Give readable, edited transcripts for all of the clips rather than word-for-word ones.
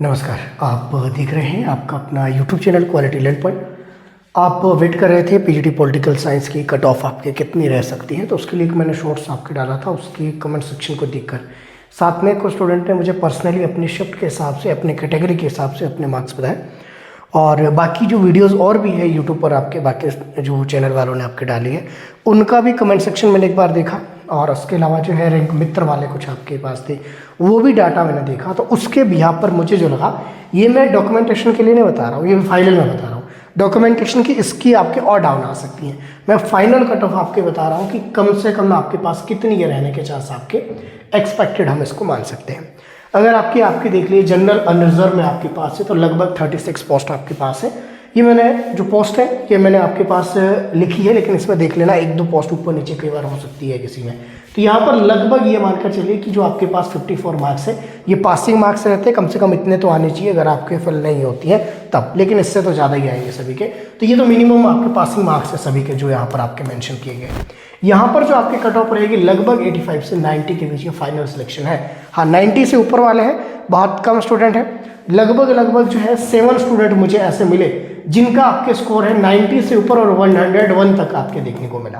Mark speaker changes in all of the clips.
Speaker 1: नमस्कार। आप देख रहे हैं आपका अपना YouTube channel quality learn point. आप वेट कर रहे थे पीजीटी पॉलिटिकल साइंस की कट ऑफ आपके कितनी रह सकती हैं, तो उसके लिए मैंने शॉर्ट्स आपके डाला था। उसके कमेंट सेक्शन को देखकर साथ में कुछ स्टूडेंट ने मुझे पर्सनली अपनी शिफ्ट के हिसाब से, अपने कैटेगरी के हिसाब से अपने मार्क्स बताए। और बाकी जो वीडियोस और भी है यूट्यूब पर आपके, बाकी जो चैनल वालों ने आपके डाली है, उनका भी कमेंट सेक्शन मैंने एक बार देखा। और उसके अलावा जो है रैंक मित्र वाले कुछ आपके पास थे, वो भी डाटा मैंने देखा। तो उसके बिहाफ पर मुझे जो लगा, ये मैं डॉक्यूमेंटेशन के लिए नहीं बता रहा हूँ, ये मैं फाइनल में बता रहा हूँ। डॉक्यूमेंटेशन की इसकी आपके और डाउन आ सकती हैं। मैं फाइनल कट ऑफ आपके बता रहा हूँ कि कम से कम आपके पास कितनी ये रहने के चांस आपके एक्सपेक्टेड हम इसको मान सकते हैं। अगर आपकी देख लीजिए जनरल अनरिजर्व में आपके पास है तो लगभग 36 पोस्ट आपके पास है। ये मैंने जो पोस्ट है ये मैंने आपके पास लिखी है, लेकिन इसमें देख लेना एक दो पोस्ट ऊपर नीचे कई बार हो सकती है किसी में। तो यहाँ पर लगभग ये मानकर चलिए कि जो आपके पास 54 मार्क्स है ये पासिंग मार्क्स रहते हैं। कम से कम इतने तो आने चाहिए अगर आपके फिल नहीं होती है तब, लेकिन इससे तो ज़्यादा ही आएंगे सभी के। तो ये तो मिनिमम आपके पासिंग मार्क्स है सभी के जो यहाँ पर आपके मेंशन किए गए। यहाँ पर जो आपके कट ऑफ रहेगी लगभग 85 से 90 के बीच में फाइनल सिलेक्शन है। हाँ, 90 से ऊपर वाले हैं, बहुत कम स्टूडेंट हैं। लगभग जो है 7 स्टूडेंट मुझे ऐसे मिले जिनका आपके स्कोर है 90 से ऊपर और 101 तक आपके देखने को मिला।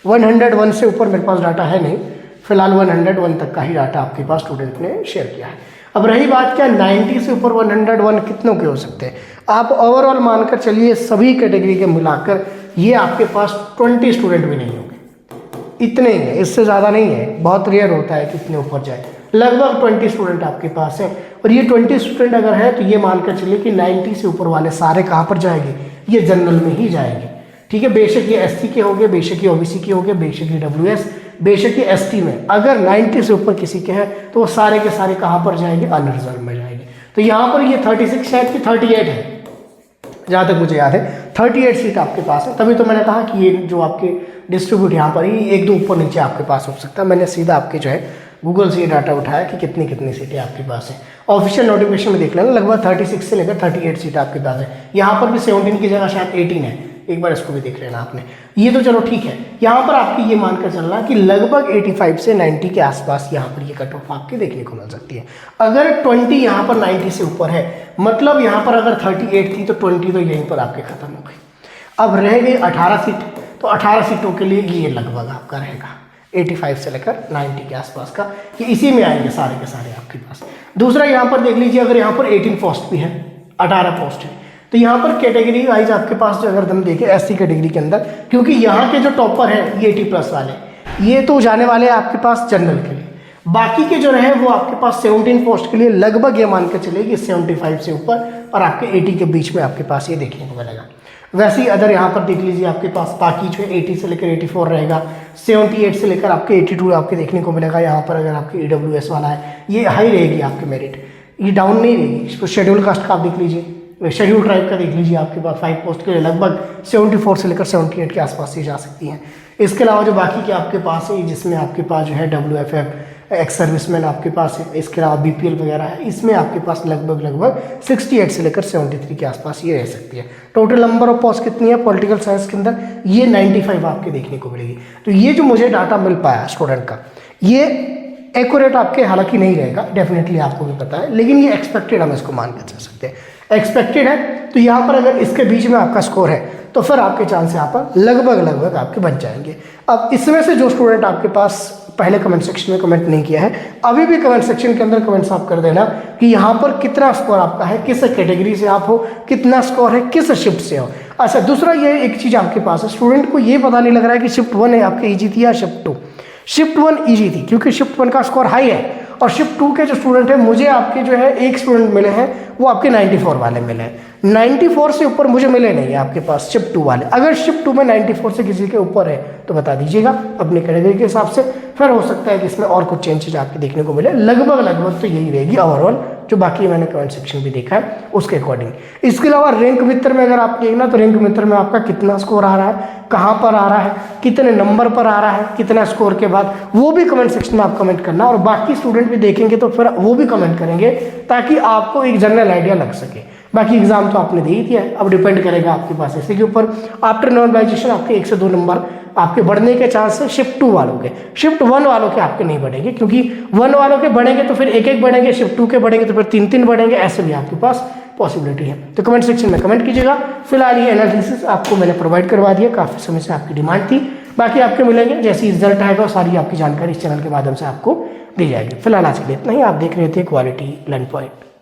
Speaker 1: 101 से ऊपर मेरे पास डाटा है नहीं, फिलहाल 101 तक का ही डाटा आपके पास स्टूडेंट ने शेयर किया है। अब रही बात क्या 90 से ऊपर 101 कितनों के हो सकते हैं, आप ओवरऑल मानकर चलिए सभी कैटेगरी के मिलाकर ये आपके पास 20 स्टूडेंट भी नहीं होंगे, इतने ही है, इससे ज़्यादा नहीं है। बहुत रेयर होता है कि इतने ऊपर जाए। लगभग 20 स्टूडेंट आपके पास है, और ये 20 स्टूडेंट अगर है तो ये मानकर चलिए कि 90 से ऊपर वाले सारे कहाँ पर जाएंगे, ये जनरल में ही जाएंगे। ठीक है, बेशक ये एससी के हो गए, बेशक ये ओबीसी के हो गए, बेशक ये डब्ल्यूएस, बेशक ये एसटी में अगर 90 से ऊपर किसी के हैं तो वो सारे के सारे कहाँ पर जाएंगे, अनरिजर्व में जाएंगे। तो यहाँ पर ये 36 शायद कि 38 है, जहाँ तक मुझे याद है 38 सीट आपके पास है। तभी तो मैंने कहा कि ये जो आपके डिस्ट्रीब्यूट यहाँ पर ही एक दो ऊपर नीचे आपके पास हो सकता है। मैंने सीधा आपके जो है गूगल से ये डाटा उठाया कि कितनी सीटें आपके पास है। ऑफिशियल नोटिफिकेशन में देख लेना, लगभग 36 से लेकर 38 सीट आपके पास है। यहाँ पर भी 17 की जगह शायद 18 है, एक बार इसको भी देख लेना आपने। ये तो चलो ठीक है, यहाँ पर आपकी ये मानकर चलना कि लगभग 85 से 90 के आसपास यहाँ पर ये कट ऑफ आपके देखने को मिल सकती है। अगर 20 यहाँ पर 90 से ऊपर है, मतलब यहाँ पर अगर 38 थी तो 20 तो यहीं पर आपके खत्म हो गई। अब रह गई 18 सीट, तो 18 सीटों के लिए ये लगभग आपका रहेगा 85 से लेकर 90 के आसपास का, ये इसी में आएंगे सारे के सारे आपके पास। दूसरा यहाँ पर देख लीजिए, अगर यहाँ पर 18 पोस्ट भी है, 18 पोस्ट है, तो यहाँ पर कैटेगरी वाइज आपके पास जो अगर हम देखें एससी कैटेगरी के अंदर, क्योंकि यहाँ के जो टॉपर है ये 80+ वाले, ये तो जाने वाले हैं आपके पास जनरल के लिए। बाकी के जो रहे वो आपके पास 17 पोस्ट के लिए लगभग ये मान के चलिए कि 75 से ऊपर और आपके 80 के बीच में आपके पास ये देखने को मिलेगा। वैसे ही अदर यहाँ पर देख लीजिए आपके पास बाकी जो है 80 से लेकर 84 रहेगा, 78 से लेकर आपके 82 आपके देखने को मिलेगा। यहाँ पर अगर आपके ईडब्ल्यूएस वाला है ये हाई रहेगी आपकी मेरिट, ये डाउन नहीं रहेगी। इसको शेड्यूल कास्ट का आप देख लीजिए, शेड्यूल ट्राइब का देख लीजिए, आपके पास 5 पोस्ट के लिए लगभग 74 से लेकर 78 के आसपास ये जा सकती हैं। इसके अलावा जो बाकी के आपके पास है, जिसमें आपके पास जो है WFF एक्स सर्विसमैन आपके पास है, इसके अलावा BPL वगैरह है, इसमें आपके पास लगभग 68 से लेकर 73 के आसपास ये रह सकती है। टोटल नंबर ऑफ पोस्ट कितनी है पॉलिटिकल साइंस के अंदर, ये 95 आपके देखने को मिलेगी। तो ये जो मुझे डाटा मिल पाया स्टूडेंट का, ये एक्यूरेट आपके हालांकि नहीं रहेगा, डेफिनेटली आपको भी पता है, लेकिन ये एक्सपेक्टेड हम इसको मान कर चल सकते हैं। एक्सपेक्टेड है तो यहाँ पर अगर इसके बीच में आपका स्कोर है तो फिर आपके चांस यहाँ पर लगभग आपके बच जाएंगे। अब इसमें से जो स्टूडेंट आपके पास पहले कमेंट सेक्शन में कमेंट नहीं किया है, अभी भी कमेंट सेक्शन के अंदर कमेंट्स आप कर देना कि यहाँ पर कितना स्कोर आपका है, किस कैटेगरी से आप हो, कितना स्कोर है, किस शिफ्ट से हो। अच्छा, दूसरा ये एक चीज़ आपके पास है, स्टूडेंट को ये पता नहीं लग रहा है कि शिफ्ट 1 है आपके ईजी थी या शिफ्ट 2। शिफ्ट 1 ईजी थी क्योंकि शिफ्ट 1 का स्कोर हाई है, और शिफ्ट 2 के जो स्टूडेंट है, मुझे आपके जो है एक स्टूडेंट मिले हैं वो आपके 94 वाले मिले हैं। 94 से ऊपर मुझे मिले नहीं है आपके पास शिफ्ट 2 वाले। अगर शिफ्ट 2 में 94 से किसी के ऊपर है तो बता दीजिएगा अपने कैटेगरी के हिसाब से, फिर हो सकता है कि इसमें और कुछ चेंजेज आपके देखने को मिले। लगभग तो यही रहेगी ओवरऑल, जो बाकी मैंने कमेंट सेक्शन भी देखा है उसके अकॉर्डिंग। इसके अलावा रैंक मित्र में अगर आप देखना तो रैंक मित्र में आपका कितना स्कोर आ रहा है, कहाँ पर आ रहा है, कितने नंबर पर आ रहा है, कितना स्कोर के बाद, वो भी कमेंट सेक्शन में आप कमेंट करना। और बाकी स्टूडेंट भी देखेंगे तो फिर वो भी कमेंट करेंगे ताकि आपको एक जनरल आइडिया लग सके। बाकी एग्जाम तो आपने दे ही दिया है, अब डिपेंड करेगा आपके पास ऐसे के ऊपर। आफ्टर नॉर्मलाइजेशन आपके 1 से 2 नंबर आपके बढ़ने के चांस है शिफ्ट 2 वालों के। शिफ्ट 1 वालों के आपके नहीं बढ़ेंगे, क्योंकि 1 वालों के बढ़ेंगे तो फिर 1-1 बढ़ेंगे, शिफ्ट 2 के बढ़ेंगे तो फिर 3-3 बढ़ेंगे, ऐसे भी आपके पास पॉसिबिलिटी है। तो कमेंट सेक्शन में कमेंट कीजिएगा। फिलहाल ये एनालिसिस आपको मैंने प्रोवाइड करवा दिया, काफ़ी समय से आपकी डिमांड थी। बाकी आपके मिलेंगे जैसे रिजल्ट आएगा और सारी आपकी जानकारी इस चैनल के माध्यम से आपको दी जाएगी। फिलहाल आज के लिए इतना ही। आप देख रहे थे क्वालिटी लर्न पॉइंट।